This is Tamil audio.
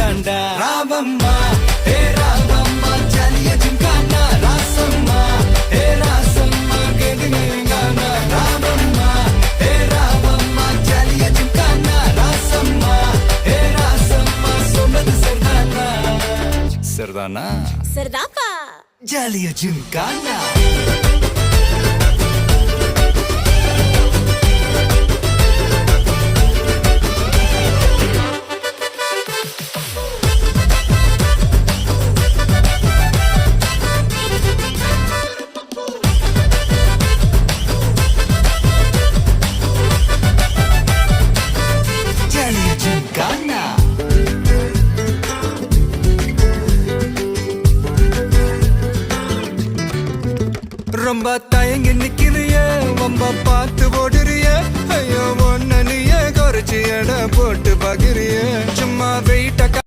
தாண்டா ராவம்மா ஏ ராவம்மா ஜலிய ஜிம்கானா ராசம்மா ஏ ராசம்மா கேடுங்கானா ராவம்மா ஏ ராவம்மா ஜலிய ஜிம்கானா ராசம்மா ஏ ராசம்மா சொன்னது சரிதானா சரிதானா சரிதாப்பா ஜலிய ஜிம்கானா ரொம்ப தயங்கி நிக்கிறிய ரொம்ப பார்த்து ஓடுறிய ஐயோ ஒன்ன நீயே குறைச்சி எடை போட்டு பகிரிய சும்மா வெயிட்ட